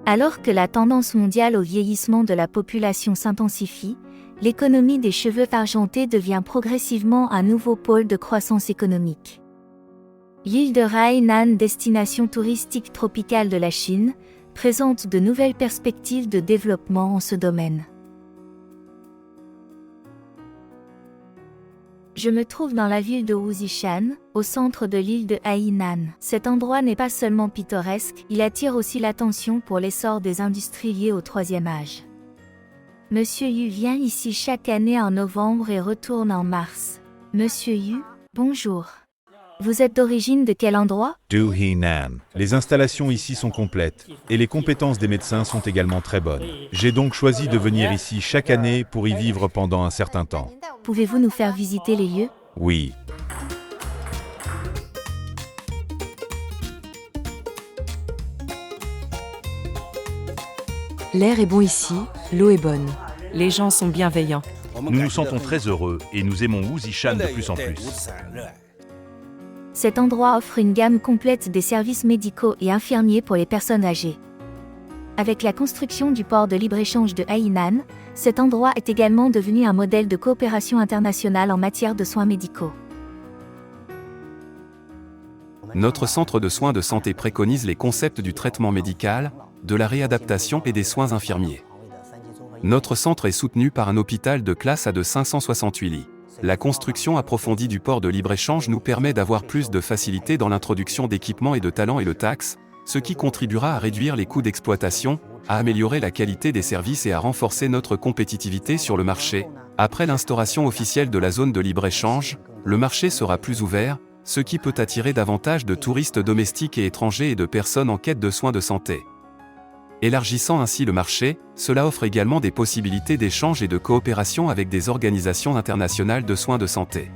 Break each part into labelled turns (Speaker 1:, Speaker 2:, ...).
Speaker 1: Alors que la tendance mondiale au vieillissement de la population s'intensifie, l'économie des cheveux argentés devient progressivement un nouveau pôle de croissance économique. L'île de Hainan, destination touristique tropicale de la Chine, présente de nouvelles perspectives de développement en ce domaine. Je me trouve dans la ville de Wuzhishan, au centre de l'île de Hainan. Cet endroit n'est pas seulement pittoresque, il attire aussi l'attention pour l'essor des industries liées au troisième âge. Monsieur Yu vient ici chaque année en novembre et retourne en mars. Monsieur Yu, bonjour. Vous êtes d'origine de quel endroit?
Speaker 2: De Hainan. Les installations ici sont complètes et les compétences des médecins sont également très bonnes. J'ai donc choisi de venir ici chaque année pour y vivre pendant un certain temps.
Speaker 1: Pouvez-vous nous faire visiter les lieux?
Speaker 2: Oui.
Speaker 3: L'air est bon ici, l'eau est bonne.
Speaker 4: Les gens sont bienveillants.
Speaker 2: Nous nous sentons très heureux et nous aimons Wuzhishan de plus en plus.
Speaker 1: Cet endroit offre une gamme complète des services médicaux et infirmiers pour les personnes âgées. Avec la construction du port de libre-échange de Hainan, cet endroit est également devenu un modèle de coopération internationale en matière de soins médicaux.
Speaker 5: Notre centre de soins de santé préconise les concepts du traitement médical, de la réadaptation et des soins infirmiers. Notre centre est soutenu par un hôpital de classe A de 568 lits. La construction approfondie du port de libre-échange nous permet d'avoir plus de facilité dans l'introduction d'équipements et de talents et de taxes, ce qui contribuera à réduire les coûts d'exploitation, à améliorer la qualité des services et à renforcer notre compétitivité sur le marché. Après l'instauration officielle de la zone de libre-échange, le marché sera plus ouvert, ce qui peut attirer davantage de touristes domestiques et étrangers et de personnes en quête de soins de santé. Élargissant ainsi le marché, cela offre également des possibilités d'échange et de coopération avec des organisations internationales de soins de santé.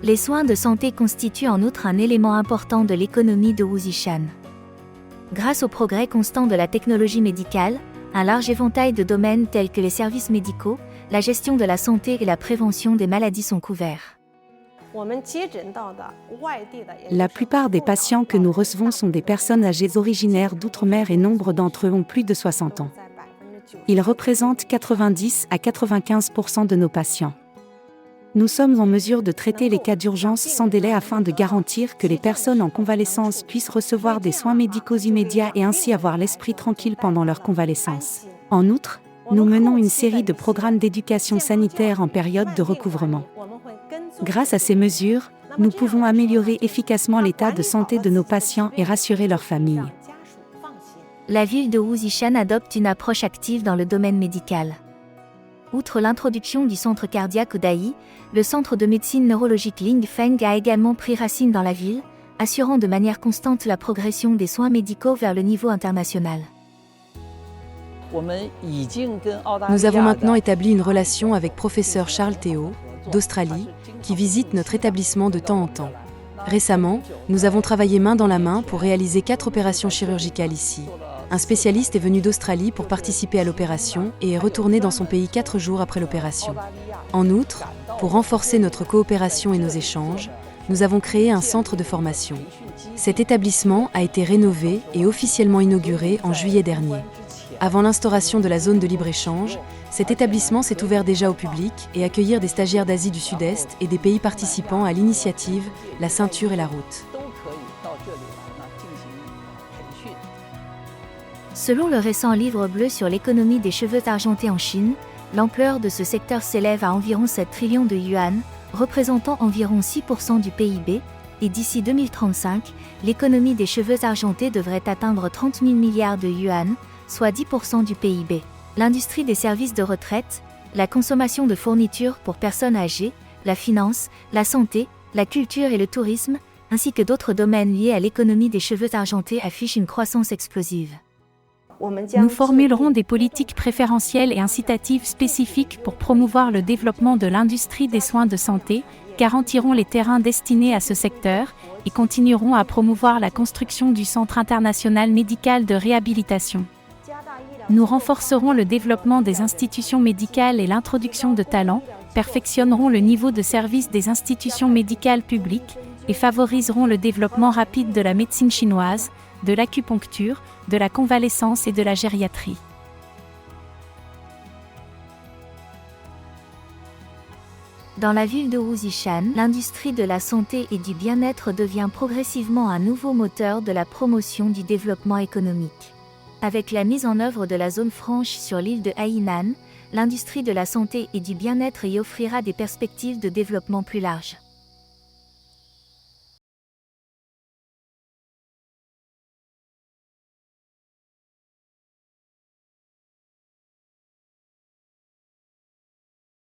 Speaker 1: Les soins de santé constituent en outre un élément important de l'économie de Wuzhishan. Grâce au progrès constant de la technologie médicale, un large éventail de domaines tels que les services médicaux, la gestion de la santé et la prévention des maladies sont couverts.
Speaker 3: La plupart des patients que nous recevons sont des personnes âgées originaires d'outre-mer et nombre d'entre eux ont plus de 60 ans. Ils représentent 90 à 95% de nos patients. Nous sommes en mesure de traiter les cas d'urgence sans délai afin de garantir que les personnes en convalescence puissent recevoir des soins médicaux immédiats et ainsi avoir l'esprit tranquille pendant leur convalescence. En outre, nous menons une série de programmes d'éducation sanitaire en période de recouvrement. Grâce à ces mesures, nous pouvons améliorer efficacement l'état de santé de nos patients et rassurer leurs familles.
Speaker 1: La ville de Wuzhishan adopte une approche active dans le domaine médical. Outre l'introduction du centre cardiaque Dai, le centre de médecine neurologique Lingfeng a également pris racine dans la ville, assurant de manière constante la progression des soins médicaux vers le niveau international.
Speaker 3: Nous avons maintenant établi une relation avec professeur Charles Théo, d'Australie, qui visite notre établissement de temps en temps. Récemment, nous avons travaillé main dans la main pour réaliser 4 opérations chirurgicales ici. Un spécialiste est venu d'Australie pour participer à l'opération et est retourné dans son pays 4 jours après l'opération. En outre, pour renforcer notre coopération et nos échanges, nous avons créé un centre de formation. Cet établissement a été rénové et officiellement inauguré en juillet dernier. Avant l'instauration de la zone de libre-échange, cet établissement s'est ouvert déjà au public et accueillir des stagiaires d'Asie du Sud-Est et des pays participants à l'initiative La Ceinture et la Route.
Speaker 1: Selon le récent livre bleu sur l'économie des cheveux argentés en Chine, l'ampleur de ce secteur s'élève à environ 7 trillions de yuan, représentant environ 6% du PIB, et d'ici 2035, l'économie des cheveux argentés devrait atteindre 30 000 milliards de yuan, soit 10% du PIB. L'industrie des services de retraite, la consommation de fournitures pour personnes âgées, la finance, la santé, la culture et le tourisme, ainsi que d'autres domaines liés à l'économie des cheveux argentés affichent une croissance explosive.
Speaker 6: Nous formulerons des politiques préférentielles et incitatives spécifiques pour promouvoir le développement de l'industrie des soins de santé, garantirons les terrains destinés à ce secteur et continuerons à promouvoir la construction du Centre international médical de réhabilitation. Nous renforcerons le développement des institutions médicales et l'introduction de talents, perfectionnerons le niveau de service des institutions médicales publiques et favoriseront le développement rapide de la médecine chinoise, de l'acupuncture, de la convalescence et de la gériatrie.
Speaker 1: Dans la ville de Wuzishan, l'industrie de la santé et du bien-être devient progressivement un nouveau moteur de la promotion du développement économique. Avec la mise en œuvre de la zone franche sur l'île de Hainan, l'industrie de la santé et du bien-être y offrira des perspectives de développement plus larges.